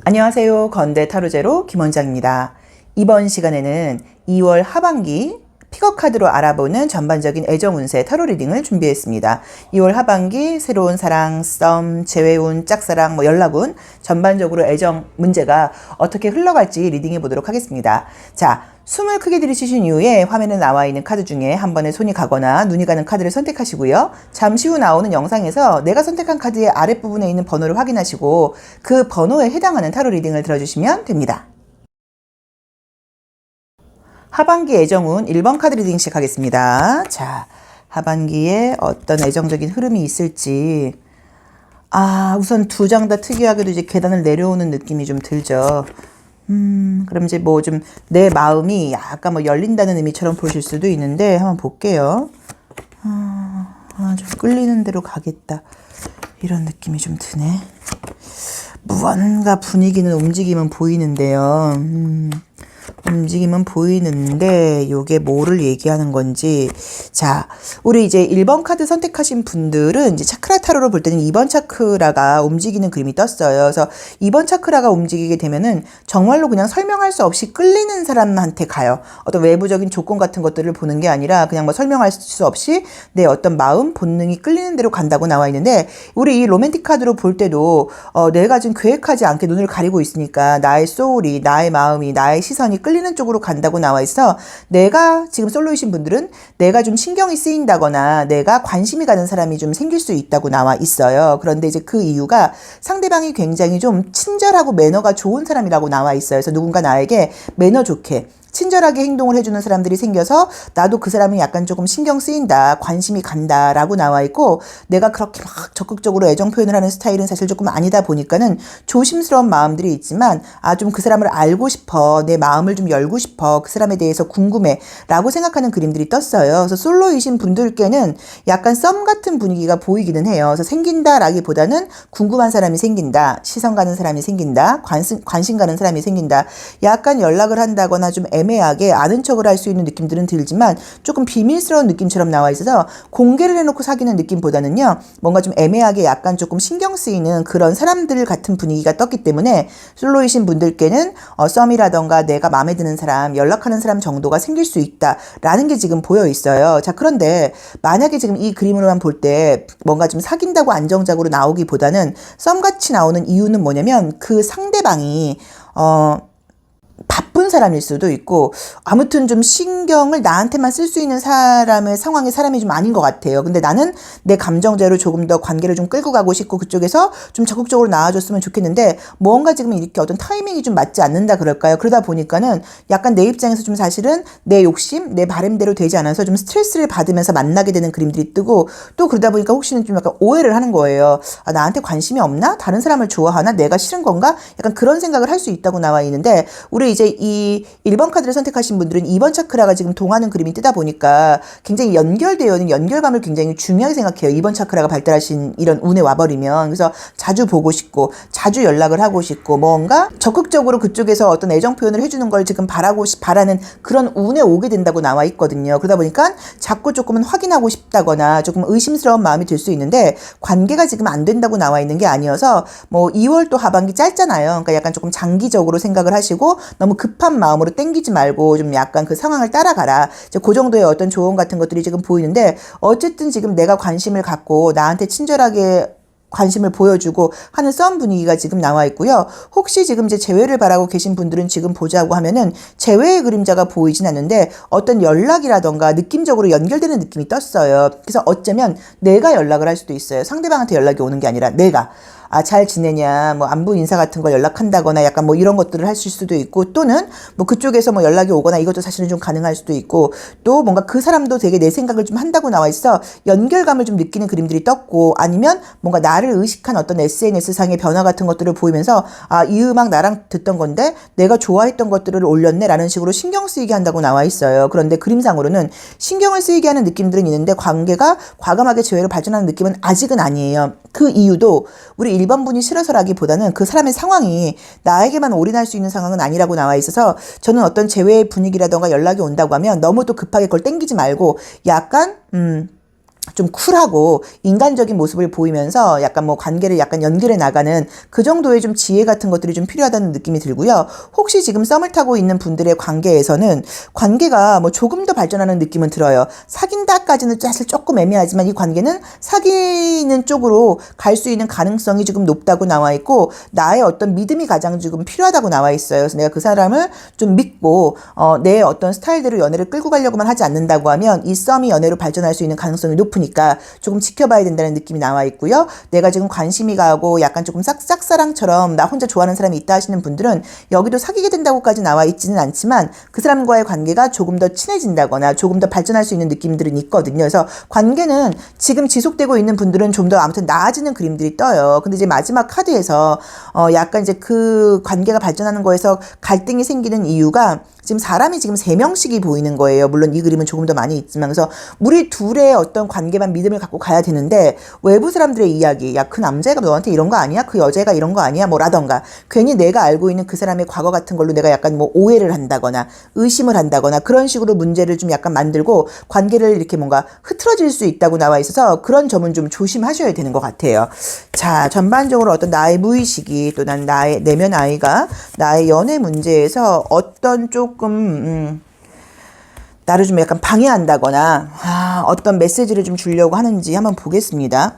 안녕하세요. 건대 타로제로 김원장입니다. 이번 시간에는 2월 하반기 픽업 카드로 알아보는 전반적인 애정 운세 타로 리딩을 준비했습니다. 2월 하반기 새로운 사랑, 썸, 재회운, 짝사랑, 연락운 전반적으로 애정 문제가 어떻게 흘러갈지 리딩해 보도록 하겠습니다. 자, 숨을 크게 들이쉬신 이후에 화면에 나와 있는 카드 중에 한 번에 손이 가거나 눈이 가는 카드를 선택하시고요. 잠시 후 나오는 영상에서 내가 선택한 카드의 아랫부분에 있는 번호를 확인하시고 그 번호에 해당하는 타로 리딩을 들어주시면 됩니다. 하반기 애정운 1번 카드 리딩 시작하겠습니다. 자, 하반기에 어떤 애정적인 흐름이 있을지. 우선 두 장 다 특이하게도 이제 계단을 내려오는 느낌이 좀 들죠. 그럼 이제 뭐 좀 내 마음이 약간 열린다는 의미처럼 보실 수도 있는데 한번 볼게요. 좀 끌리는 대로 가겠다. 이런 느낌이 좀 드네. 무언가 분위기는 움직임은 보이는데요. 움직임은 보이는데 요게 뭐를 얘기하는 건지. 자, 우리 이제 1번 카드 선택하신 분들은 이제 차크라 타로로 볼 때는 2번 차크라가 움직이는 그림이 떴어요. 그래서 2번 차크라가 움직이게 되면은 정말로 그냥 설명할 수 없이 끌리는 사람한테 가요. 어떤 외부적인 조건 같은 것들을 보는 게 아니라 그냥 설명할 수 없이 내 어떤 마음, 본능이 끌리는 대로 간다고 나와 있는데, 우리 이 로맨틱 카드로 볼 때도 내가 지금 계획하지 않게 눈을 가리고 있으니까 나의 소울이, 나의 마음이, 나의 시선이 끌리는 쪽으로 간다고 나와 있어. 내가 지금 솔로이신 분들은 내가 좀 신경이 쓰인다거나 내가 관심이 가는 사람이 좀 생길 수 있다고 나와 있어요. 그런데 이제 그 이유가 상대방이 굉장히 좀 친절하고 매너가 좋은 사람이라고 나와 있어요. 그래서 누군가 나에게 매너 좋게 친절하게 행동을 해주는 사람들이 생겨서 나도 그 사람이 약간 조금 신경 쓰인다, 관심이 간다 라고 나와 있고, 내가 그렇게 막 적극적으로 애정 표현을 하는 스타일은 사실 조금 아니다 보니까는 조심스러운 마음들이 있지만 좀 그 사람을 알고 싶어, 내 마음을 좀 열고 싶어, 그 사람에 대해서 궁금해 라고 생각하는 그림들이 떴어요. 그래서 솔로이신 분들께는 약간 썸 같은 분위기가 보이기는 해요. 그래서 생긴다 라기보다는 궁금한 사람이 생긴다, 시선 가는 사람이 생긴다, 관심 가는 사람이 생긴다, 약간 연락을 한다거나 좀 애매하게 아는 척을 할 수 있는 느낌들은 들지만 조금 비밀스러운 느낌처럼 나와 있어서 공개를 해놓고 사귀는 느낌보다는요, 뭔가 좀 애매하게 약간 조금 신경 쓰이는 그런 사람들 같은 분위기가 떴기 때문에 솔로이신 분들께는 썸이라던가 내가 마음에 드는 사람, 연락하는 사람 정도가 생길 수 있다라는 게 지금 보여 있어요. 자, 그런데 만약에 지금 이 그림으로만 볼 때 뭔가 좀 사귄다고 안정적으로 나오기보다는 썸같이 나오는 이유는 뭐냐면, 그 상대방이 바쁜 사람일 수도 있고, 아무튼 좀 신경을 나한테만 쓸 수 있는 상황의 사람이 좀 아닌 것 같아요. 근데 나는 내 감정대로 조금 더 관계를 좀 끌고 가고 싶고 그쪽에서 좀 적극적으로 나와줬으면 좋겠는데, 뭔가 지금 이렇게 어떤 타이밍이 좀 맞지 않는다 그럴까요? 그러다 보니까는 약간 내 입장에서 좀 사실은 내 욕심, 내 바람대로 되지 않아서 좀 스트레스를 받으면서 만나게 되는 그림들이 뜨고, 또 그러다 보니까 혹시는 좀 약간 오해를 하는 거예요. 나한테 관심이 없나? 다른 사람을 좋아하나? 내가 싫은 건가? 약간 그런 생각을 할 수 있다고 나와 있는데, 우리 이제 이 1번 카드를 선택하신 분들은 2번 차크라가 지금 동하는 그림이 뜨다 보니까 굉장히 연결되어 있는 연결감을 굉장히 중요하게 생각해요. 2번 차크라가 발달하신 이런 운에 와버리면. 그래서 자주 보고 싶고 자주 연락을 하고 싶고 뭔가 적극적으로 그쪽에서 어떤 애정 표현을 해주는 걸 지금 바라는 그런 운에 오게 된다고 나와 있거든요. 그러다 보니까 자꾸 조금은 확인하고 싶다거나 조금 의심스러운 마음이 들 수 있는데, 관계가 지금 안 된다고 나와 있는 게 아니어서 2월 또 하반기 짧잖아요. 그러니까 약간 조금 장기적으로 생각을 하시고 너무 급한 마음으로 땡기지 말고 좀 약간 그 상황을 따라가라. 이제 그 정도의 어떤 조언 같은 것들이 지금 보이는데, 어쨌든 지금 내가 관심을 갖고 나한테 친절하게 관심을 보여주고 하는 썸 분위기가 지금 나와 있고요. 혹시 지금 이제 재회를 바라고 계신 분들은 지금 보자고 하면은 재회의 그림자가 보이진 않는데 어떤 연락이라던가 느낌적으로 연결되는 느낌이 떴어요. 그래서 어쩌면 내가 연락을 할 수도 있어요. 상대방한테 연락이 오는 게 아니라 내가. 잘 지내냐, 안부 인사 같은 걸 연락한다거나 약간 이런 것들을 하실 수도 있고, 또는 그쪽에서 연락이 오거나 이것도 사실은 좀 가능할 수도 있고, 또 뭔가 그 사람도 되게 내 생각을 좀 한다고 나와 있어 연결감을 좀 느끼는 그림들이 떴고, 아니면 뭔가 나를 의식한 어떤 SNS상의 변화 같은 것들을 보이면서 이 음악 나랑 듣던 건데 내가 좋아했던 것들을 올렸네 라는 식으로 신경 쓰이게 한다고 나와 있어요. 그런데 그림상으로는 신경을 쓰이게 하는 느낌들은 있는데 관계가 과감하게 재회로 발전하는 느낌은 아직은 아니에요. 그 이유도 우리 1번 분이 싫어서라기보다는 그 사람의 상황이 나에게만 올인할 수 있는 상황은 아니라고 나와 있어서, 저는 어떤 재회의 분위기라던가 연락이 온다고 하면 너무 또 급하게 그걸 땡기지 말고 약간 좀 쿨하고 인간적인 모습을 보이면서 약간 뭐 관계를 약간 연결해 나가는 그 정도의 좀 지혜 같은 것들이 좀 필요하다는 느낌이 들고요. 혹시 지금 썸을 타고 있는 분들의 관계에서는 관계가 뭐 조금 더 발전하는 느낌은 들어요. 사귄다까지는 사실 조금 애매하지만 이 관계는 사귀는 쪽으로 갈 수 있는 가능성이 조금 높다고 나와 있고 나의 어떤 믿음이 가장 지금 필요하다고 나와 있어요. 그래서 내가 그 사람을 좀 믿고 내 어떤 스타일대로 연애를 끌고 가려고만 하지 않는다고 하면 이 썸이 연애로 발전할 수 있는 가능성이 높으니까 조금 지켜봐야 된다는 느낌이 나와 있고요. 내가 지금 관심이 가고 약간 조금 짝사랑처럼 나 혼자 좋아하는 사람이 있다 하시는 분들은 여기도 사귀게 된다고까지 나와 있지는 않지만 그 사람과의 관계가 조금 더 친해진다거나 조금 더 발전할 수 있는 느낌들은 있거든요. 그래서 관계는 지금 지속되고 있는 분들은 좀 더 아무튼 나아지는 그림들이 떠요. 근데 이제 마지막 카드에서 약간 이제 그 관계가 발전하는 거에서 갈등이 생기는 이유가 지금 사람이 지금 3명씩이 보이는 거예요. 물론 이 그림은 조금 더 많이 있지만 그래서 우리 둘의 어떤 관계만 믿음을 갖고 가야 되는데 외부 사람들의 이야기 야 그 남자애가 너한테 이런 거 아니야? 그 여자애가 이런 거 아니야? 뭐 라던가 괜히 내가 알고 있는 그 사람의 과거 같은 걸로 내가 약간 뭐 오해를 한다거나 의심을 한다거나 그런 식으로 문제를 좀 약간 만들고 관계를 이렇게 뭔가 흐트러질 수 있다고 나와 있어서 그런 점은 좀 조심하셔야 되는 것 같아요. 자, 전반적으로 어떤 나의 무의식이 또 난 나의 내면 아이가 나의 연애 문제에서 어떤 조금 나를 좀 약간 방해한다거나 어떤 메시지를 좀 주려고 하는지 한번 보겠습니다.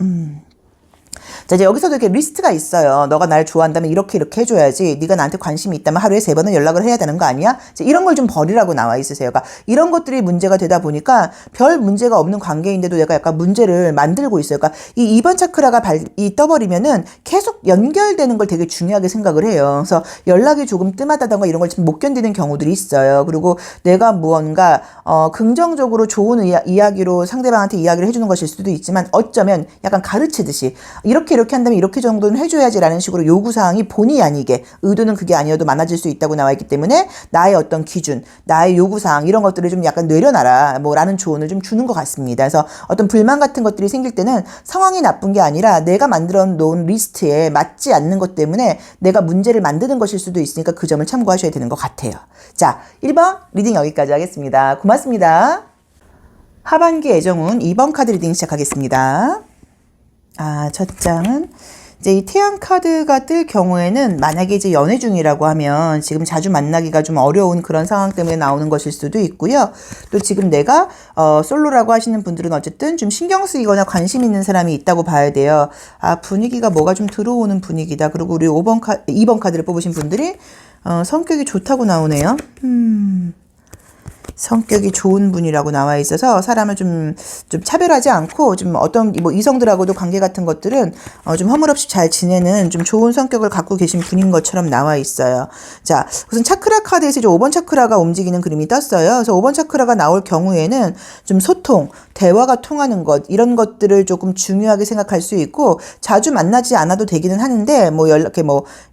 자, 이제 여기서도 이렇게 리스트가 있어요. 너가 날 좋아한다면 이렇게 해줘야지. 네가 나한테 관심이 있다면 하루에 3번은 연락을 해야 되는 거 아니야? 이제 이런 걸 좀 버리라고 나와 있으세요. 그러니까 이런 것들이 문제가 되다 보니까 별 문제가 없는 관계인데도 내가 약간 문제를 만들고 있어요. 그러니까 이 2번 차크라가 떠버리면은 계속 연결되는 걸 되게 중요하게 생각을 해요. 그래서 연락이 조금 뜸하다던가 이런 걸 좀 못 견디는 경우들이 있어요. 그리고 내가 무언가 긍정적으로 좋은 이야기로 상대방한테 이야기를 해주는 것일 수도 있지만 어쩌면 약간 가르치듯이 이렇게 한다면 이렇게 정도는 해줘야지라는 식으로 요구사항이 본의 아니게 의도는 그게 아니어도 많아질 수 있다고 나와 있기 때문에 나의 어떤 기준, 나의 요구사항 이런 것들을 좀 약간 내려놔라 라는 조언을 좀 주는 것 같습니다. 그래서 어떤 불만 같은 것들이 생길 때는 상황이 나쁜 게 아니라 내가 만들어 놓은 리스트에 맞지 않는 것 때문에 내가 문제를 만드는 것일 수도 있으니까 그 점을 참고하셔야 되는 것 같아요. 자, 1번 리딩 여기까지 하겠습니다. 고맙습니다. 하반기 애정운 2번 카드 리딩 시작하겠습니다. 첫 장은 이제 이 태양 카드가 뜰 경우에는 만약에 이제 연애 중이라고 하면 지금 자주 만나기가 좀 어려운 그런 상황 때문에 나오는 것일 수도 있고요. 또 지금 내가 솔로라고 하시는 분들은 어쨌든 좀 신경 쓰이거나 관심 있는 사람이 있다고 봐야 돼요. 분위기가 뭐가 좀 들어오는 분위기다. 그리고 우리 2번 카드를 뽑으신 분들이 성격이 좋다고 나오네요. 성격이 좋은 분이라고 나와 있어서 사람을 좀 차별하지 않고 좀 어떤 뭐 이성들하고도 관계 같은 것들은 좀 허물없이 잘 지내는 좀 좋은 성격을 갖고 계신 분인 것처럼 나와 있어요. 자, 우선 차크라 카드에서 이제 5번 차크라가 움직이는 그림이 떴어요. 그래서 5번 차크라가 나올 경우에는 좀 소통, 대화가 통하는 것 이런 것들을 조금 중요하게 생각할 수 있고 자주 만나지 않아도 되기는 하는데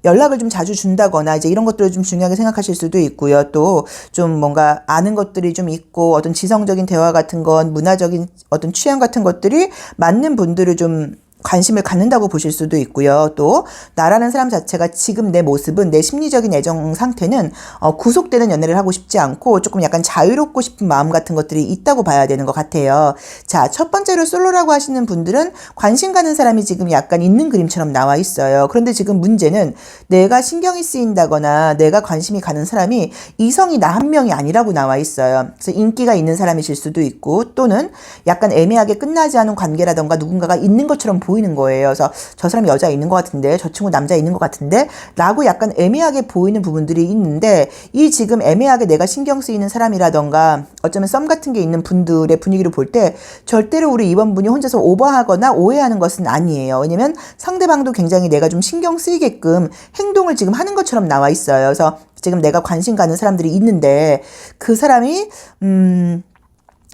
연락을 좀 자주 준다거나 이제 이런 것들을 좀 중요하게 생각하실 수도 있고요. 또 좀 뭔가 아는 것들이 좀 있고 어떤 지성적인 대화 같은 건 문화적인 어떤 취향 같은 것들이 맞는 분들을 좀 관심을 갖는다고 보실 수도 있고요. 또 나라는 사람 자체가 지금 내 모습은 내 심리적인 애정 상태는 구속되는 연애를 하고 싶지 않고 조금 약간 자유롭고 싶은 마음 같은 것들이 있다고 봐야 되는 것 같아요. 자, 첫 번째로 솔로라고 하시는 분들은 관심 가는 사람이 지금 약간 있는 그림처럼 나와 있어요. 그런데 지금 문제는 내가 신경이 쓰인다거나 내가 관심이 가는 사람이 이성이 나 한 명이 아니라고 나와 있어요. 그래서 인기가 있는 사람이실 수도 있고 또는 약간 애매하게 끝나지 않은 관계라던가 누군가가 있는 것처럼 보이는 거예요. 그래서 저 사람이 여자 있는 것 같은데 저 친구 남자 있는 것 같은데 라고 약간 애매하게 보이는 부분들이 있는데 이 지금 애매하게 내가 신경 쓰이는 사람이라던가 어쩌면 썸 같은 게 있는 분들의 분위기를 볼 때 절대로 우리 이번 분이 혼자서 오버하거나 오해하는 것은 아니에요. 왜냐면 상대방도 굉장히 내가 좀 신경 쓰이게끔 행동을 지금 하는 것처럼 나와 있어요. 그래서 지금 내가 관심 가는 사람들이 있는데 그 사람이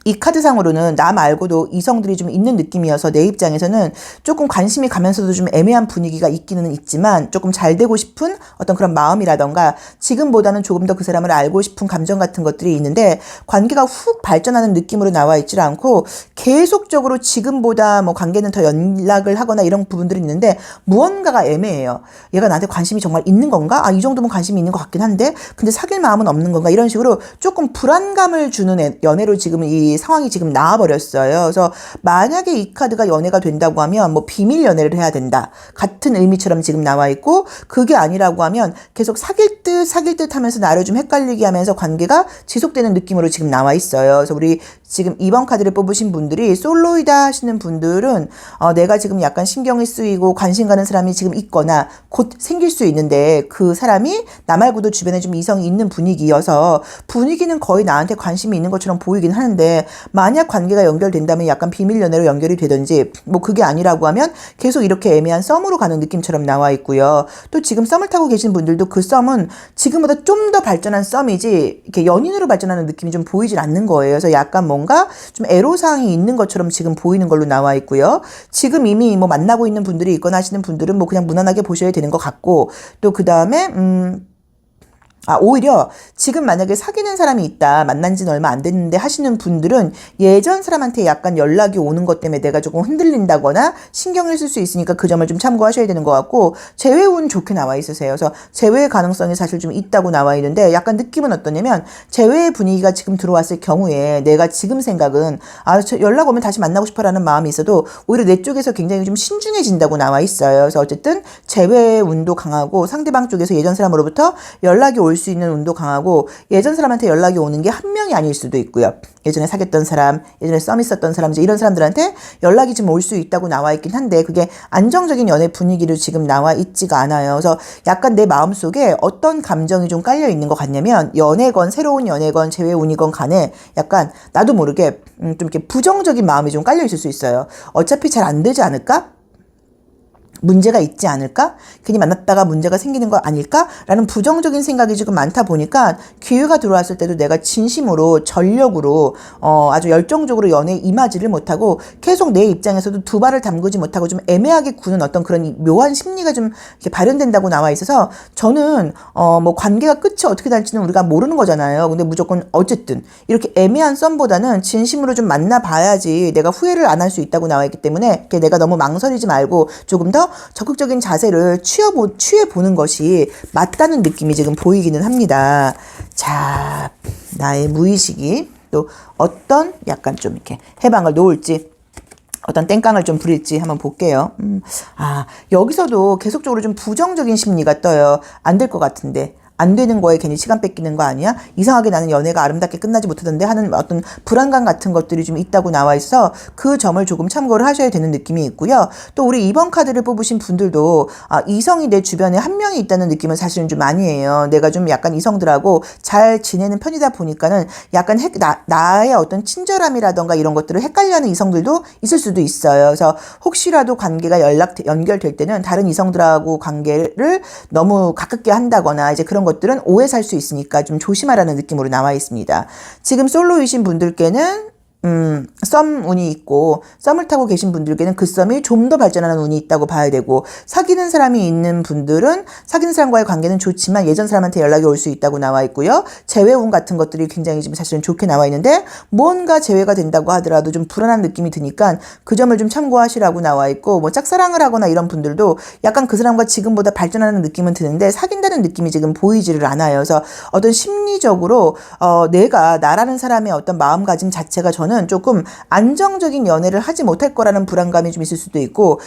이 카드상으로는 나 말고도 이성들이 좀 있는 느낌이어서 내 입장에서는 조금 관심이 가면서도 좀 애매한 분위기가 있기는 있지만 조금 잘 되고 싶은 어떤 그런 마음이라던가 지금보다는 조금 더 그 사람을 알고 싶은 감정 같은 것들이 있는데 관계가 훅 발전하는 느낌으로 나와 있지 않고 계속적으로 지금보다 뭐 관계는 더 연락을 하거나 이런 부분들이 있는데 무언가가 애매해요. 얘가 나한테 관심이 정말 있는 건가? 이 정도면 관심이 있는 것 같긴 한데 근데 사귈 마음은 없는 건가? 이런 식으로 조금 불안감을 주는 연애로 지금 이 이 상황이 지금 나와버렸어요. 그래서 만약에 이 카드가 연애가 된다고 하면 뭐 비밀 연애를 해야 된다 같은 의미처럼 지금 나와 있고, 그게 아니라고 하면 계속 사귈 듯 하면서 나를 좀 헷갈리게 하면서 관계가 지속되는 느낌으로 지금 나와 있어요. 그래서 우리 지금 2번 카드를 뽑으신 분들이 솔로이다 하시는 분들은 내가 지금 약간 신경이 쓰이고 관심 가는 사람이 지금 있거나 곧 생길 수 있는데, 그 사람이 나 말고도 주변에 좀 이성이 있는 분위기여서 분위기는 거의 나한테 관심이 있는 것처럼 보이긴 하는데, 만약 관계가 연결된다면 약간 비밀 연애로 연결이 되든지, 뭐 그게 아니라고 하면 계속 이렇게 애매한 썸으로 가는 느낌처럼 나와 있고요. 또 지금 썸을 타고 계신 분들도 그 썸은 지금보다 좀 더 발전한 썸이지 이렇게 연인으로 발전하는 느낌이 좀 보이질 않는 거예요. 그래서 약간 뭔가 좀 애로사항이 있는 것처럼 지금 보이는 걸로 나와 있고요. 지금 이미 뭐 만나고 있는 분들이 있거나 하시는 분들은 뭐 그냥 무난하게 보셔야 되는 것 같고, 또 그 다음에 오히려 지금 만약에 사귀는 사람이 있다, 만난 지는 얼마 안 됐는데 하시는 분들은 예전 사람한테 약간 연락이 오는 것 때문에 내가 조금 흔들린다거나 신경을 쓸 수 있으니까 그 점을 좀 참고하셔야 되는 것 같고, 재회운 좋게 나와 있으세요. 그래서 재회 가능성이 사실 좀 있다고 나와 있는데, 약간 느낌은 어떠냐면 재회의 분위기가 지금 들어왔을 경우에 내가 지금 생각은 연락 오면 다시 만나고 싶어라는 마음이 있어도 오히려 내 쪽에서 굉장히 좀 신중해진다고 나와 있어요. 그래서 어쨌든 재회 운도 강하고 상대방 쪽에서 예전 사람으로부터 연락이 올 수 있는 운도 강하고, 예전 사람한테 연락이 오는 게 한 명이 아닐 수도 있고요. 예전에 사귀었던 사람, 예전에 썸 있었던 사람, 이제 이런 사람들한테 연락이 좀 올 수 있다고 나와 있긴 한데, 그게 안정적인 연애 분위기로 지금 나와 있지가 않아요. 그래서 약간 내 마음속에 어떤 감정이 좀 깔려 있는 것 같냐면, 연애건 새로운 연애건 재회운이건 간에 약간 나도 모르게 좀 이렇게 부정적인 마음이 좀 깔려 있을 수 있어요. 어차피 잘 안 되지 않을까? 문제가 있지 않을까? 괜히 만났다가 문제가 생기는 거 아닐까? 라는 부정적인 생각이 지금 많다 보니까 기회가 들어왔을 때도 내가 진심으로 전력으로 아주 열정적으로 연애에 임하지를 못하고, 계속 내 입장에서도 두 발을 담그지 못하고 좀 애매하게 구는 어떤 그런 묘한 심리가 좀 이렇게 발현된다고 나와 있어서, 저는 뭐 관계가 끝이 어떻게 날지는 우리가 모르는 거잖아요. 근데 무조건 어쨌든 이렇게 애매한 썸보다는 진심으로 좀 만나봐야지 내가 후회를 안 할 수 있다고 나와 있기 때문에, 내가 너무 망설이지 말고 조금 더 적극적인 자세를 취해보는 것이 맞다는 느낌이 지금 보이기는 합니다. 자, 나의 무의식이 또 어떤 약간 좀 이렇게 해방을 놓을지, 어떤 땡깡을 좀 부릴지 한번 볼게요. 여기서도 계속적으로 좀 부정적인 심리가 떠요. 안 될 것 같은데, 안 되는 거에 괜히 시간 뺏기는 거 아니야? 이상하게 나는 연애가 아름답게 끝나지 못하던데 하는 어떤 불안감 같은 것들이 좀 있다고 나와 있어 그 점을 조금 참고를 하셔야 되는 느낌이 있고요. 또 우리 2번 카드를 뽑으신 분들도 이성이 내 주변에 한 명이 있다는 느낌은 사실은 좀 많이 해요. 내가 좀 약간 이성들하고 잘 지내는 편이다 보니까는 약간 나의 어떤 친절함이라던가 이런 것들을 헷갈려하는 이성들도 있을 수도 있어요. 그래서 혹시라도 관계가 연결될 때는 다른 이성들하고 관계를 너무 가깝게 한다거나 이제 그런 것들은 오해 살 수 있으니까 좀 조심하라는 느낌으로 나와 있습니다. 지금 솔로이신 분들께는 썸 운이 있고, 썸을 타고 계신 분들께는 그 썸이 좀 더 발전하는 운이 있다고 봐야 되고, 사귀는 사람이 있는 분들은 사귀는 사람과의 관계는 좋지만 예전 사람한테 연락이 올 수 있다고 나와 있고요. 재회운 같은 것들이 굉장히 지금 사실은 좋게 나와 있는데, 뭔가 재회가 된다고 하더라도 좀 불안한 느낌이 드니까 그 점을 좀 참고하시라고 나와 있고, 뭐 짝사랑을 하거나 이런 분들도 약간 그 사람과 지금보다 발전하는 느낌은 드는데 사귄다는 느낌이 지금 보이지를 않아요. 그래서 어떤 심리적으로 내가 나라는 사람의 어떤 마음가짐 자체가 저는 조금 안정적인 연애를 하지 못할 거라는 불안감이 좀 있을 수도 있고,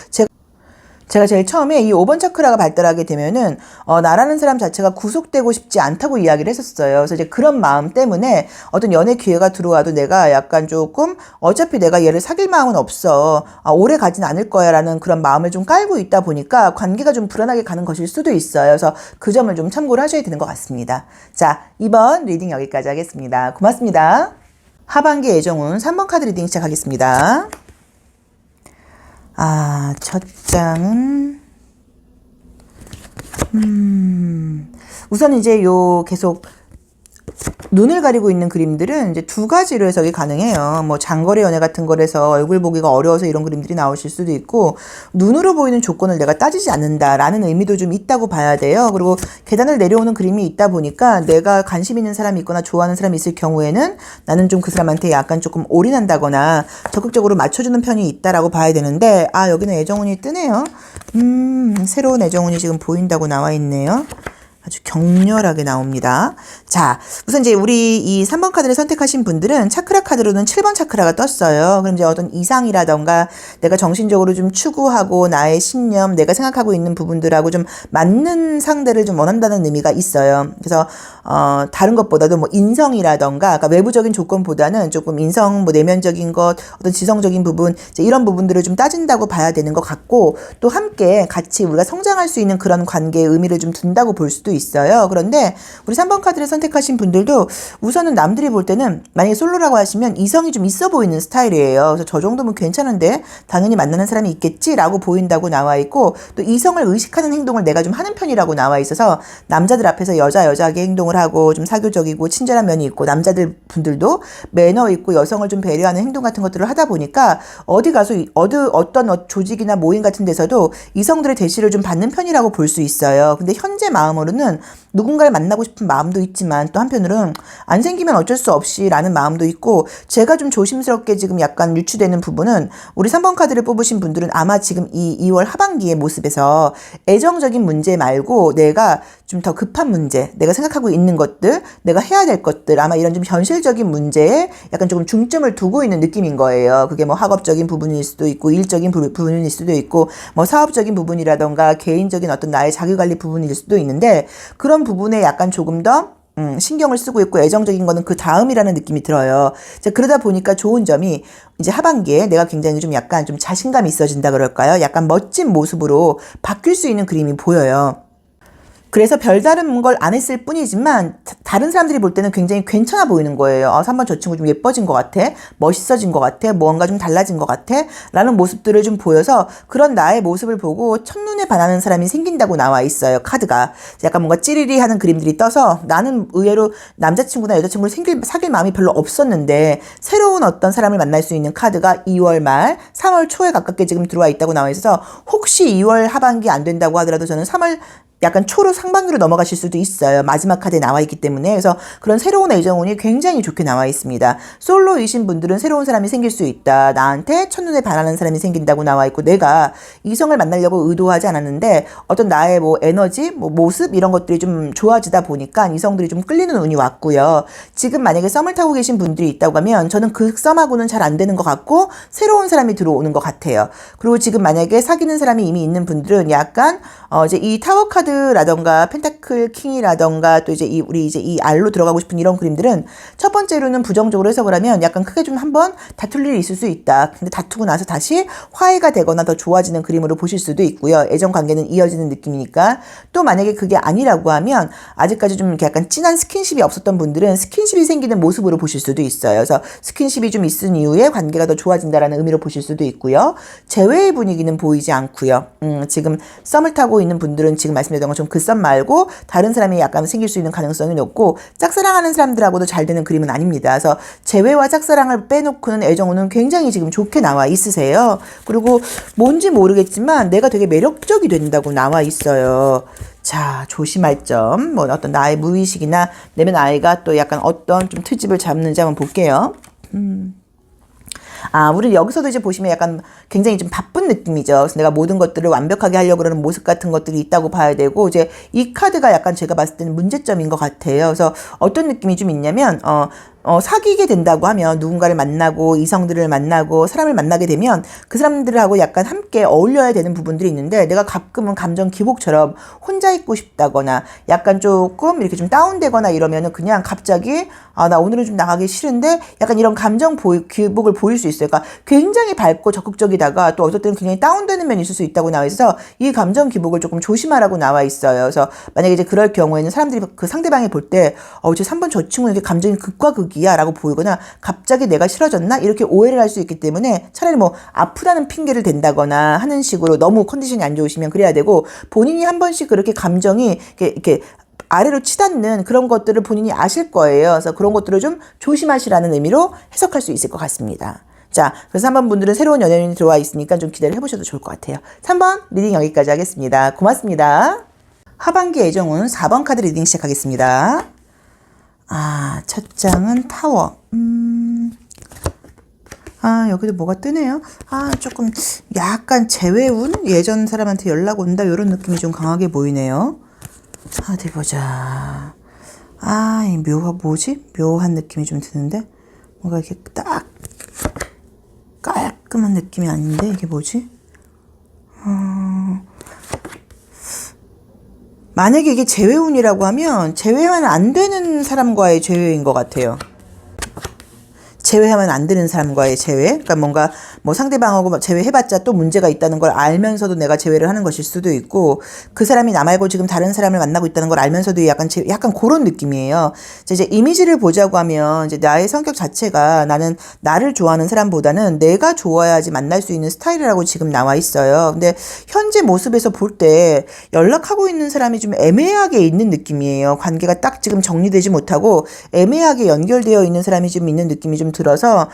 제가 제일 처음에 이 5번 차크라가 발달하게 되면은 나라는 사람 자체가 구속되고 싶지 않다고 이야기를 했었어요. 그래서 이제 그런 마음 때문에 어떤 연애 기회가 들어와도 내가 약간 조금 어차피 내가 얘를 사귈 마음은 없어, 오래 가진 않을 거야 라는 그런 마음을 좀 깔고 있다 보니까 관계가 좀 불안하게 가는 것일 수도 있어요. 그래서 그 점을 좀 참고를 하셔야 되는 것 같습니다. 자, 이번 리딩 여기까지 하겠습니다. 고맙습니다. 하반기 애정운 3번 카드 리딩 시작하겠습니다. 첫 장은 우선 이제 계속 눈을 가리고 있는 그림들은 이제 두 가지로 해석이 가능해요. 뭐 장거리 연애 같은 거라서 얼굴 보기가 어려워서 이런 그림들이 나오실 수도 있고, 눈으로 보이는 조건을 내가 따지지 않는다라는 의미도 좀 있다고 봐야 돼요. 그리고 계단을 내려오는 그림이 있다 보니까 내가 관심 있는 사람이 있거나 좋아하는 사람이 있을 경우에는 나는 좀 그 사람한테 약간 조금 올인한다거나 적극적으로 맞춰주는 편이 있다라고 봐야 되는데, 여기는 애정운이 뜨네요. 새로운 애정운이 지금 보인다고 나와 있네요. 아주 격렬하게 나옵니다. 자, 우선 이제 우리 이 3번 카드를 선택하신 분들은 차크라 카드로는 7번 차크라가 떴어요. 그럼 이제 어떤 이상이라던가 내가 정신적으로 좀 추구하고 나의 신념, 내가 생각하고 있는 부분들하고 좀 맞는 상대를 좀 원한다는 의미가 있어요. 그래서 다른 것보다도 뭐 인성이라던가 그러니까 외부적인 조건보다는 조금 인성, 뭐 내면적인 것, 어떤 지성적인 부분, 이제 이런 부분들을 좀 따진다고 봐야 되는 것 같고 또 함께 같이 우리가 성장할 수 있는 그런 관계에 의미를 좀 둔다고 볼 수도 있어요. 그런데 우리 3번 카드를 선택하신 분들도 우선은 남들이 볼 때는 만약에 솔로라고 하시면 이성이 좀 있어 보이는 스타일이에요. 그래서 저 정도면 괜찮은데 당연히 만나는 사람이 있겠지라고 보인다고 나와 있고 또 이성을 의식하는 행동을 내가 좀 하는 편이라고 나와 있어서 남자들 앞에서 여자하게 행동을 하고 좀 사교적이고 친절한 면이 있고 남자들 분들도 매너 있고 여성을 좀 배려하는 행동 같은 것들을 하다 보니까 어디 가서 어떤 조직이나 모임 같은 데서도 이성들의 대시를 좀 받는 편이라고 볼 수 있어요. 근데 현재 마음으로는 누군가를 만나고 싶은 마음도 있지만 또 한편으로는 안 생기면 어쩔 수 없이 라는 마음도 있고 제가 좀 조심스럽게 지금 약간 유추되는 부분은 우리 3번 카드를 뽑으신 분들은 아마 지금 이 2월 하반기의 모습에서 애정적인 문제 말고 내가 좀 더 급한 문제, 내가 생각하고 있는 것들, 내가 해야 될 것들 아마 이런 좀 현실적인 문제에 약간 조금 중점을 두고 있는 느낌인 거예요. 그게 뭐 학업적인 부분일 수도 있고 일적인 부분일 수도 있고 뭐 사업적인 부분이라던가 개인적인 어떤 나의 자기관리 부분일 수도 있는데 그런 부분에 약간 조금 더 신경을 쓰고 있고 애정적인 거는 그 다음이라는 느낌이 들어요. 자, 그러다 보니까 좋은 점이 이제 하반기에 내가 굉장히 좀 약간 좀 자신감이 있어진다 그럴까요? 약간 멋진 모습으로 바뀔 수 있는 그림이 보여요. 그래서 별다른 걸 안 했을 뿐이지만 다른 사람들이 볼 때는 굉장히 괜찮아 보이는 거예요. 3번 저 친구 좀 예뻐진 것 같아. 멋있어진 것 같아. 뭔가 좀 달라진 것 같아. 라는 모습들을 좀 보여서 그런 나의 모습을 보고 첫눈에 반하는 사람이 생긴다고 나와 있어요. 카드가. 약간 뭔가 찌리리 하는 그림들이 떠서 나는 의외로 남자친구나 여자친구를 사귈 마음이 별로 없었는데 새로운 어떤 사람을 만날 수 있는 카드가 2월 말, 3월 초에 가깝게 지금 들어와 있다고 나와 있어서 혹시 2월 하반기 안 된다고 하더라도 저는 3월 약간 초로 상반기로 넘어가실 수도 있어요. 마지막 카드에 나와 있기 때문에. 그래서 그런 새로운 애정운이 굉장히 좋게 나와 있습니다. 솔로이신 분들은 새로운 사람이 생길 수 있다. 나한테 첫눈에 반하는 사람이 생긴다고 나와 있고 내가 이성을 만나려고 의도하지 않았는데 어떤 나의 뭐 에너지, 뭐 모습 이런 것들이 좀 좋아지다 보니까 이성들이 좀 끌리는 운이 왔고요. 지금 만약에 썸을 타고 계신 분들이 있다고 하면 저는 그 썸하고는 잘 안 되는 것 같고 새로운 사람이 들어오는 것 같아요. 그리고 지금 만약에 사귀는 사람이 이미 있는 분들은 약간 이제 이 타워 카드라던가 펜타클 킹이라던가 또 이제 우리 이제 이 알로 들어가고 싶은 이런 그림들은 첫 번째로는 부정적으로 해석을 하면 약간 크게 좀 한번 다툴 일이 있을 수 있다. 근데 다투고 나서 다시 화해가 되거나 더 좋아지는 그림으로 보실 수도 있고요. 애정 관계는 이어지는 느낌이니까. 또 만약에 그게 아니라고 하면 아직까지 좀 이렇게 약간 진한 스킨십이 없었던 분들은 스킨십이 생기는 모습으로 보실 수도 있어요. 그래서 스킨십이 좀 있은 이후에 관계가 더 좋아진다라는 의미로 보실 수도 있고요. 재회의 분위기는 보이지 않고요. 지금 썸을 타고 있는 분들은 지금 말씀드렸던 것처럼 그 썸 말고 다른 사람이 약간 생길 수 있는 가능성이 높고 짝사랑하는 사람들하고도 잘 되는 그림은 아닙니다. 그래서 재회와 짝사랑을 빼놓고는 애정운은 굉장히 지금 좋게 나와 있으세요. 그리고 뭔지 모르겠지만 내가 되게 매력적이 된다고 나와 있어요. 자, 조심할 점, 뭐 어떤 나의 무의식이나 내면 아이가 또 약간 어떤 좀 트집을 잡는지 한번 볼게요. 우리 여기서도 이제 보시면 약간 굉장히 좀 바쁜 느낌이죠. 그래서 내가 모든 것들을 완벽하게 하려고 그러는 모습 같은 것들이 있다고 봐야 되고, 이제 이 카드가 약간 제가 봤을 때는 문제점인 것 같아요. 그래서 어떤 느낌이 좀 있냐면, 사귀게 된다고 하면 누군가를 만나고 이성들을 만나고 사람을 만나게 되면 그 사람들하고 약간 함께 어울려야 되는 부분들이 있는데 내가 가끔은 감정 기복처럼 혼자 있고 싶다거나 약간 조금 이렇게 좀 다운되거나 이러면은 그냥 갑자기 나 오늘은 좀 나가기 싫은데 약간 이런 감정 기복을 보일 수 있어요. 그러니까 굉장히 밝고 적극적이다가 또 어떨 때는 굉장히 다운되는 면이 있을 수 있다고 나와 있어서 이 감정 기복을 조금 조심하라고 나와 있어요. 그래서 만약에 이제 그럴 경우에는 사람들이 그 상대방이 볼 때 제 3번 저 친구는 이렇게 감정이 극과 극이야 라고 보이거나 갑자기 내가 싫어졌나 이렇게 오해를 할 수 있기 때문에 차라리 뭐 아프다는 핑계를 댄다거나 하는 식으로 너무 컨디션이 안 좋으시면 그래야 되고 본인이 한 번씩 그렇게 감정이 이렇게 아래로 치닫는 그런 것들을 본인이 아실 거예요. 그래서 그런 것들을 좀 조심하시라는 의미로 해석할 수 있을 것 같습니다. 자, 그래서 3번 분들은 새로운 연예인이 들어와 있으니까 좀 기대를 해보셔도 좋을 것 같아요. 3번 리딩 여기까지 하겠습니다. 고맙습니다. 하반기 애정운 4번 카드 리딩 시작하겠습니다. 첫 장은 타워. 여기도 뭐가 뜨네요. 조금 약간 재회운? 예전 사람한테 연락 온다 이런 느낌이 좀 강하게 보이네요. 어디 보자. 아, 이 뭐지? 묘한 느낌이 좀 드는데? 뭔가 이렇게 딱 깔끔한 느낌이 아닌데? 이게 뭐지? 만약에 이게 재회운이라고 하면 재회하면 안 되는 사람과의 재회인 것 같아요. 제외하면 안 되는 사람과의 제외. 그러니까 뭔가 뭐 상대방하고 제외해봤자 또 문제가 있다는 걸 알면서도 내가 제외를 하는 것일 수도 있고, 그 사람이 나 말고 지금 다른 사람을 만나고 있다는 걸 알면서도 약간 그런 느낌이에요. 이제 이미지를 보자고 하면 이제 나의 성격 자체가 나는 나를 좋아하는 사람보다는 내가 좋아야지 만날 수 있는 스타일이라고 지금 나와 있어요. 근데 현재 모습에서 볼 때 연락하고 있는 사람이 좀 애매하게 있는 느낌이에요. 관계가 딱 지금 정리되지 못하고 애매하게 연결되어 있는 사람이 좀 있는 느낌이 좀 들어서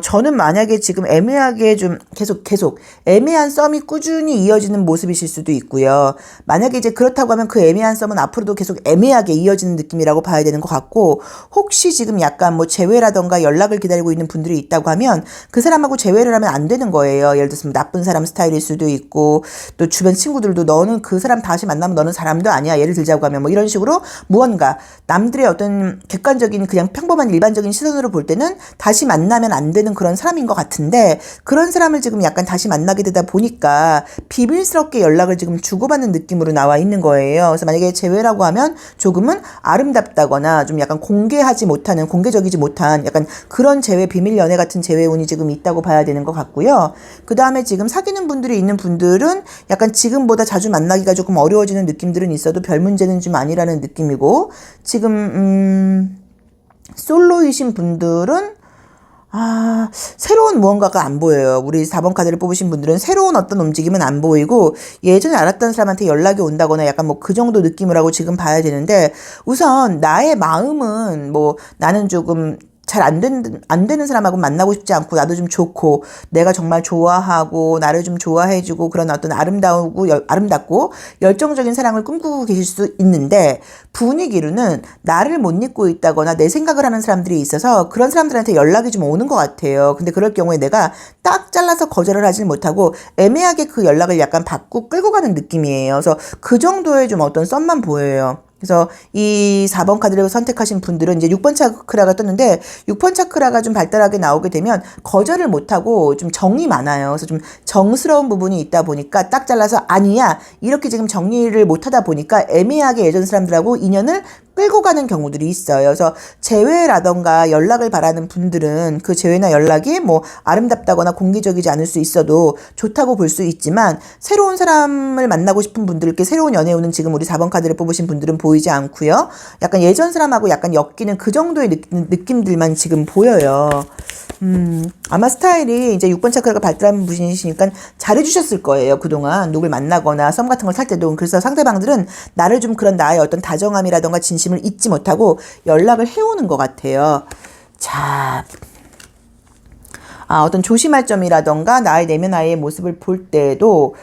저는 만약에 지금 애매하게 좀 계속 애매한 썸이 꾸준히 이어지는 모습이실 수도 있고요. 만약에 이제 그렇다고 하면 그 애매한 썸은 앞으로도 계속 애매하게 이어지는 느낌이라고 봐야 되는 것 같고, 혹시 지금 약간 뭐 재회라던가 연락을 기다리고 있는 분들이 있다고 하면 그 사람하고 재회를 하면 안 되는 거예요. 예를 들어서 나쁜 사람 스타일일 수도 있고, 또 주변 친구들도 너는 그 사람 다시 만나면 너는 사람도 아니야. 예를 들자고 하면 뭐 이런 식으로 무언가 남들의 어떤 객관적인 그냥 평범한 일반적인 시선으로 볼 때는 다시 만나면 안 되는 그런 사람인 것 같은데, 그런 사람을 지금 약간 다시 만나게 되다 보니까 비밀스럽게 연락을 지금 주고받는 느낌으로 나와 있는 거예요. 그래서 만약에 재회라고 하면 조금은 아름답다거나 좀 약간 공개적이지 못한 약간 그런 재회, 비밀 연애 같은 재회운이 지금 있다고 봐야 되는 것 같고요. 그 다음에 지금 사귀는 분들이 있는 분들은 약간 지금보다 자주 만나기가 조금 어려워지는 느낌들은 있어도 별 문제는 좀 아니라는 느낌이고, 지금 솔로이신 분들은 새로운 무언가가 안 보여요. 우리 4번 카드를 뽑으신 분들은 새로운 어떤 움직임은 안 보이고, 예전에 알았던 사람한테 연락이 온다거나 약간 뭐 그 정도 느낌을 하고 지금 봐야 되는데, 우선 나의 마음은 뭐 나는 조금 잘 안 되는 사람하고 만나고 싶지 않고, 나도 좀 좋고 내가 정말 좋아하고 나를 좀 좋아해주고 그런 어떤 아름답고 열정적인 사랑을 꿈꾸고 계실 수 있는데, 분위기로는 나를 못 잊고 있다거나 내 생각을 하는 사람들이 있어서 그런 사람들한테 연락이 좀 오는 것 같아요. 근데 그럴 경우에 내가 딱 잘라서 거절을 하질 못하고 애매하게 그 연락을 약간 받고 끌고 가는 느낌이에요. 그래서 그 정도의 좀 어떤 썸만 보여요. 그래서 이 4번 카드를 선택하신 분들은 이제 6번 차크라가 떴는데, 6번 차크라가 좀 발달하게 나오게 되면 거절을 못하고 좀 정이 많아요. 그래서 좀 정스러운 부분이 있다 보니까 딱 잘라서 아니야 이렇게 지금 정리를 못하다 보니까 애매하게 예전 사람들하고 인연을 끌고 가는 경우들이 있어요. 그래서 재회라던가 연락을 바라는 분들은 그 재회나 연락이 뭐 아름답다거나 공개적이지 않을 수 있어도 좋다고 볼 수 있지만, 새로운 사람을 만나고 싶은 분들께 새로운 연애운은 지금 우리 4번 카드를 뽑으신 분들은 보이지 않고요. 약간 예전 사람하고 약간 엮이는 그 정도의 느낌들만 지금 보여요. 아마 스타일이 이제 6번 차크라가 발달한 분이시니까 잘해주셨을 거예요. 그동안 누굴 만나거나 썸 같은 걸 탈 때도. 그래서 상대방들은 나를 좀 그런 나의 어떤 다정함이라던가 진심을 잊지 못하고 연락을 해오는 것 같아요. 자, 어떤 조심할 점이라던가 나의 내면화의 모습을 볼 때도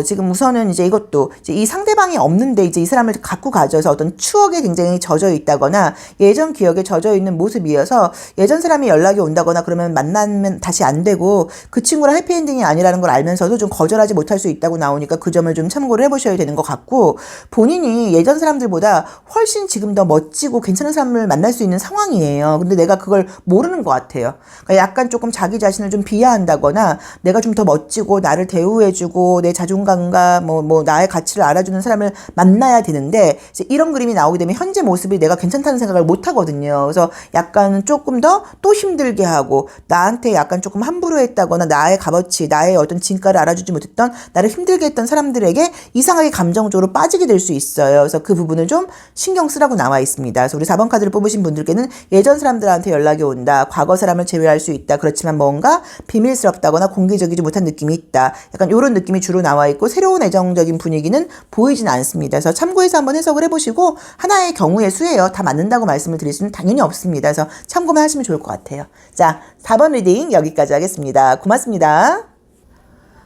지금 우선은 이제 이것도 이제 이 상대방이 없는데 이제 이 사람을 갖고 가져서 어떤 추억에 굉장히 젖어 있다거나 예전 기억에 젖어 있는 모습이어서, 예전 사람이 연락이 온다거나 그러면 만나면 다시 안 되고 그 친구랑 해피엔딩이 아니라는 걸 알면서도 좀 거절하지 못할 수 있다고 나오니까 그 점을 좀 참고를 해보셔야 되는 것 같고, 본인이 예전 사람들보다 훨씬 지금 더 멋지고 괜찮은 사람을 만날 수 있는 상황이에요. 근데 내가 그걸 모르는 것 같아요. 그러니까 약간 조금 자기 자신을 좀 비하한다거나 내가 좀 더 멋지고 나를 대우해주고 내 자존감과 뭐 나의 가치를 알아주는 사람을 만나야 되는데, 이제 이런 그림이 나오게 되면 현재 모습이 내가 괜찮다는 생각을 못 하거든요. 그래서 약간 조금 더 또 힘들게 하고 나한테 약간 조금 함부로 했다거나 나의 값어치, 나의 어떤 진가를 알아주지 못했던, 나를 힘들게 했던 사람들에게 이상하게 감정적으로 빠지게 될 수 있어요. 그래서 그 부분을 좀 신경 쓰라고 나와 있습니다. 그래서 우리 4번 카드를 뽑으신 분들께는 예전 사람들한테 연락이 온다, 과거 사람을 제외할 수 있다, 그렇지만 뭔가 비밀스럽다거나 공개적이지 못한 느낌이 있다, 약간 이런 느낌이 주로 나와 있고, 새로운 애정적인 분위기는 보이진 않습니다. 그래서 참고해서 한번 해석을 해보시고, 하나의 경우의 수예요. 다 맞는다고 말씀을 드릴 수는 당연히 없습니다. 그래서 참고만 하시면 좋을 것 같아요. 자, 4번 리딩 여기까지 하겠습니다. 고맙습니다.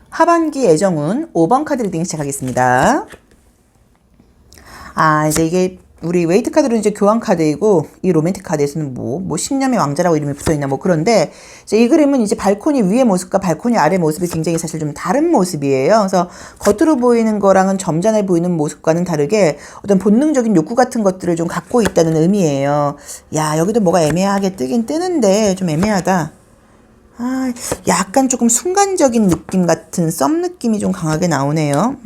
하반기 애정운 5번 카드 리딩 시작하겠습니다. 이제 이게 우리 웨이트 카드는 이제 교환 카드이고, 이 로맨틱 카드에서는 뭐 신념의 왕자라고 이름이 붙어있나 뭐 그런데, 이제 이 그림은 이제 발코니 위의 모습과 발코니 아래 모습이 굉장히 사실 좀 다른 모습이에요. 그래서 겉으로 보이는 거랑은 점잖해 보이는 모습과는 다르게 어떤 본능적인 욕구 같은 것들을 좀 갖고 있다는 의미예요. 야, 여기도 뭐가 애매하게 뜨긴 뜨는데, 좀 애매하다. 아, 약간 조금 순간적인 느낌 같은 썸 느낌이 좀 강하게 나오네요.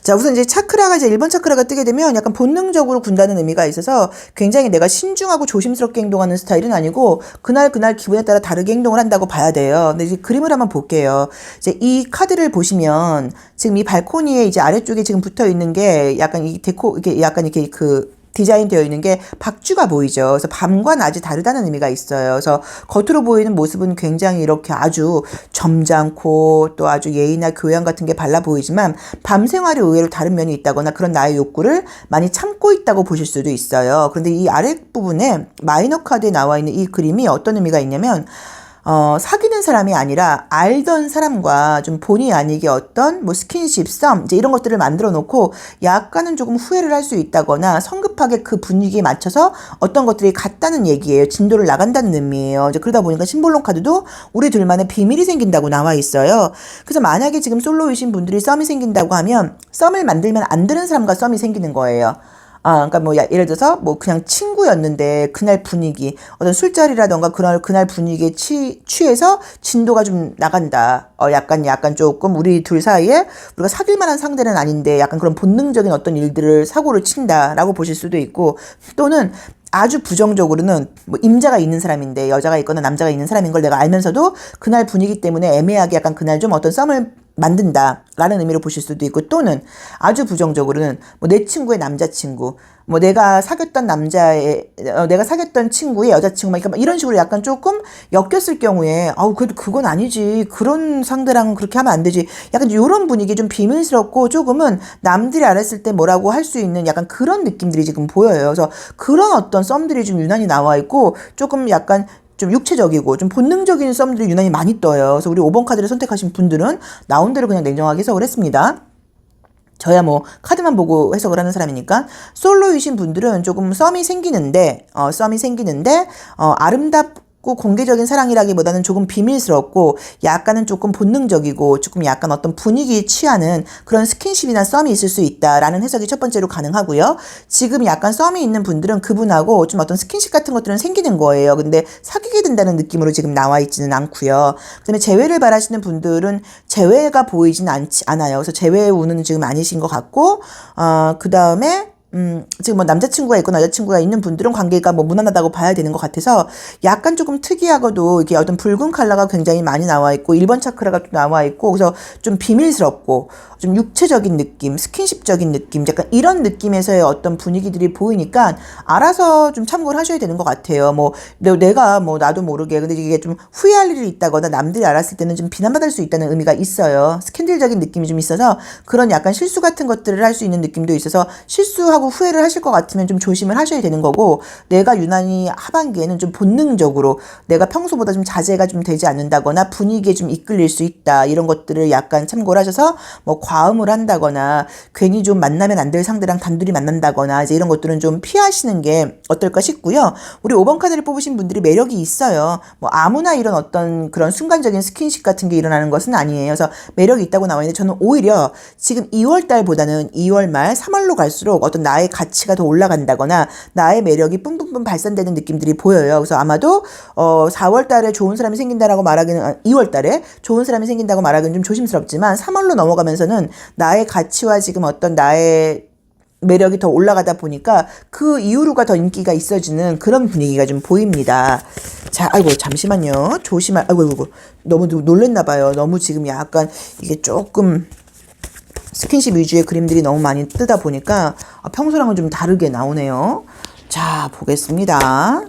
자, 우선 이제 차크라가 이제 1번 차크라가 뜨게 되면 약간 본능적으로 군다는 의미가 있어서 굉장히 내가 신중하고 조심스럽게 행동하는 스타일은 아니고 그날 기분에 따라 다르게 행동을 한다고 봐야 돼요. 근데 이제 그림을 한번 볼게요. 이제 이 카드를 보시면 지금 이 발코니에 이제 아래쪽에 지금 붙어 있는 게 약간 이 데코, 이게 약간 이렇게 디자인 되어 있는 게 박쥐가 보이죠. 그래서 밤과 낮이 다르다는 의미가 있어요. 그래서 겉으로 보이는 모습은 굉장히 이렇게 아주 점잖고 또 아주 예의나 교양 같은 게 발라 보이지만 밤 생활이 의외로 다른 면이 있다거나 그런 나의 욕구를 많이 참고 있다고 보실 수도 있어요. 그런데 이 아랫부분에 마이너 카드에 나와 있는 이 그림이 어떤 의미가 있냐면 사귀는 사람이 아니라 알던 사람과 좀 본의 아니게 어떤 뭐 스킨십, 썸 이제 이런 것들을 만들어 놓고 약간은 조금 후회를 할 수 있다거나 성급하게 그 분위기에 맞춰서 어떤 것들이 같다는 얘기예요. 진도를 나간다는 의미예요. 이제 그러다 보니까 심볼론 카드도 우리 둘만의 비밀이 생긴다고 나와 있어요. 그래서 만약에 지금 솔로이신 분들이 썸이 생긴다고 하면 썸을 만들면 안 되는 사람과 썸이 생기는 거예요. 그러니까 뭐 예를 들어서 뭐 그냥 친구였는데 그날 분위기 어떤 술자리라던가 그날 분위기에 취해서 진도가 좀 나간다. 약간 조금 우리 둘 사이에 우리가 사귈 만한 상대는 아닌데 약간 그런 본능적인 어떤 일들을 사고를 친다라고 보실 수도 있고 또는 아주 부정적으로는 뭐 임자가 있는 사람인데 여자가 있거나 남자가 있는 사람인 걸 내가 알면서도 그날 분위기 때문에 애매하게 약간 그날 좀 어떤 썸을 만든다라는 의미로 보실 수도 있고 또는 아주 부정적으로는 뭐 내 친구의 남자친구 뭐 내가 사귀었던 친구의 여자친구 그러니까 이런 식으로 약간 조금 엮였을 경우에 그래도 그건 아니지 그런 상대랑은 그렇게 하면 안 되지 약간 이런 분위기 좀 비밀스럽고 조금은 남들이 알았을 때 뭐라고 할 수 있는 약간 그런 느낌들이 지금 보여요. 그래서 그런 어떤 썸들이 좀 유난히 나와 있고 조금 약간 좀 육체적이고 좀 본능적인 썸들이 유난히 많이 떠요. 그래서 우리 5번 카드를 선택하신 분들은 나온 대로 그냥 냉정하게 해석을 했습니다. 저야 뭐 카드만 보고 해석을 하는 사람이니까 솔로이신 분들은 조금 썸이 생기는데 아름답고 공개적인 사랑이라기보다는 조금 비밀스럽고 약간은 조금 본능적이고 조금 약간 어떤 분위기에 취하는 그런 스킨십이나 썸이 있을 수 있다라는 해석이 첫 번째로 가능하고요. 지금 약간 썸이 있는 분들은 그분하고 좀 어떤 스킨십 같은 것들은 생기는 거예요. 근데 사귀게 된다는 느낌으로 지금 나와 있지는 않고요. 그다음에 재회를 바라시는 분들은 재회가 보이진 않아요. 그래서 재회의 운은 지금 아니신 것 같고 그다음에 지금 뭐 남자친구가 있거나 여자친구가 있는 분들은 관계가 뭐 무난하다고 봐야 되는 것 같아서 약간 조금 특이하고도 이게 어떤 붉은 컬러가 굉장히 많이 나와 있고 1번 차크라가 또 나와 있고 그래서 좀 비밀스럽고 좀 육체적인 느낌, 스킨십적인 느낌 약간 이런 느낌에서의 어떤 분위기들이 보이니까 알아서 좀 참고를 하셔야 되는 것 같아요. 뭐 내가 뭐 나도 모르게 근데 이게 좀 후회할 일이 있다거나 남들이 알았을 때는 좀 비난받을 수 있다는 의미가 있어요. 스캔들적인 느낌이 좀 있어서 그런 약간 실수 같은 것들을 할 수 있는 느낌도 있어서 실수하고 후회를 하실 것 같으면 좀 조심을 하셔야 되는 거고 내가 유난히 하반기에는 좀 본능적으로 내가 평소보다 좀 자제가 좀 되지 않는다거나 분위기에 좀 이끌릴 수 있다 이런 것들을 약간 참고를 하셔서 뭐 과음을 한다거나 괜히 좀 만나면 안 될 상대랑 단둘이 만난다거나 이제 이런 것들은 좀 피하시는 게 어떨까 싶고요. 우리 5번 카드를 뽑으신 분들이 매력이 있어요. 뭐 아무나 이런 어떤 그런 순간적인 스킨십 같은 게 일어나는 것은 아니에요. 그래서 매력이 있다고 나와 있는데 저는 오히려 지금 2월 달보다는 2월 말 3월로 갈수록 어떤 나의 가치가 더 올라간다거나 나의 매력이 뿜뿜뿜 발산되는 느낌들이 보여요. 그래서 아마도 4월 달에 좋은 사람이 생긴다라고 말하기는 2월 달에 좋은 사람이 생긴다고 말하기는 좀 조심스럽지만 3월로 넘어가면서는 나의 가치와 지금 어떤 나의 매력이 더 올라가다 보니까 그 이후로가 더 인기가 있어지는 그런 분위기가 좀 보입니다. 자, 아이고 잠시만요. 아이고 너무 놀랬나 봐요. 너무 지금 약간 이게 조금 스킨십 위주의 그림들이 너무 많이 뜨다 보니까 평소랑은 좀 다르게 나오네요. 자, 보겠습니다.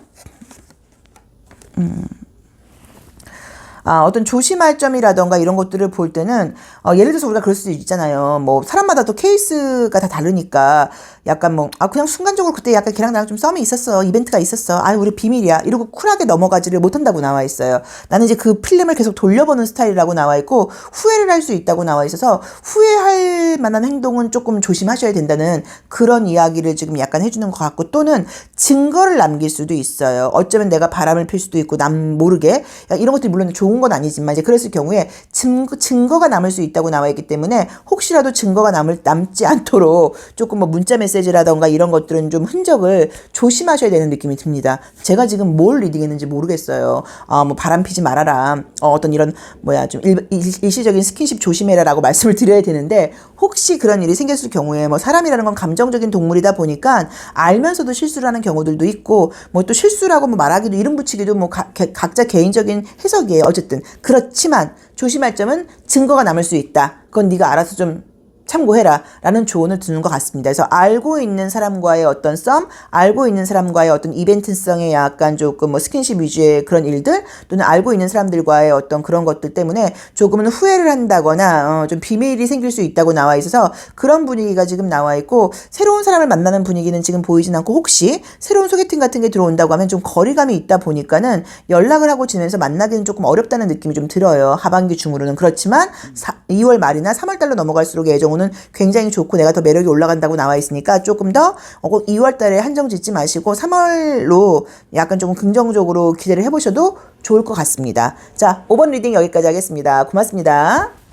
어떤 조심할 점이라던가 이런 것들을 볼 때는 예를 들어서 우리가 그럴 수도 있잖아요. 뭐 사람마다 또 케이스가 다 다르니까 약간 뭐 그냥 순간적으로 그때 약간 걔랑 나랑 좀 썸이 있었어. 이벤트가 있었어. 우리 비밀이야. 이러고 쿨하게 넘어가지를 못한다고 나와 있어요. 나는 이제 그 필름을 계속 돌려보는 스타일이라고 나와 있고 후회를 할 수 있다고 나와 있어서 후회할 만한 행동은 조금 조심하셔야 된다는 그런 이야기를 지금 약간 해주는 것 같고 또는 증거를 남길 수도 있어요. 어쩌면 내가 바람을 필 수도 있고 남 모르게 이런 것들이 물론 좋은 건 아니지만 이제 그랬을 경우에 증거가 남을 수 있다고 나와 있기 때문에 혹시라도 증거가 남지 않도록 조금 뭐 문자 메시지라던가 이런 것들은 좀 흔적을 조심하셔야 되는 느낌이 듭니다. 제가 지금 뭘 리딩했는지 모르겠어요. 뭐 바람 피지 말아라. 어떤 이런 좀 일시적인 스킨십 조심해라라고 말씀을 드려야 되는데 혹시 그런 일이 생겼을 경우에 뭐 사람이라는 건 감정적인 동물이다 보니까 알면서도 실수를 하는 경우들도 있고 뭐 또 실수라고 뭐 말하기도 이름 붙이기도 뭐 각자 개인적인 해석이에요. 어쨌든 그렇지만 조심할 점은 증거가 남을 수 있다. 그건 네가 알아서 좀 참고해라 라는 조언을 드는 것 같습니다. 그래서 알고 있는 사람과의 어떤 썸, 알고 있는 사람과의 어떤 이벤트성의 약간 조금 뭐 스킨십 위주의 그런 일들 또는 알고 있는 사람들과의 어떤 그런 것들 때문에 조금은 후회를 한다거나 좀 비밀이 생길 수 있다고 나와 있어서 그런 분위기가 지금 나와 있고 새로운 사람을 만나는 분위기는 지금 보이진 않고 혹시 새로운 소개팅 같은 게 들어온다고 하면 좀 거리감이 있다 보니까는 연락을 하고 지내면서 만나기는 조금 어렵다는 느낌이 좀 들어요. 하반기 중으로는. 그렇지만 2월 말이나 3월 달로 넘어갈수록 예정은 굉장히 좋고 내가 더 매력이 올라간다고 나와 있으니까 조금 더 2월 달에 한정 짓지 마시고 3월로 약간 조금 긍정적으로 기대를 해보셔도 좋을 것 같습니다. 자, 5번 리딩 여기까지 하겠습니다. 고맙습니다.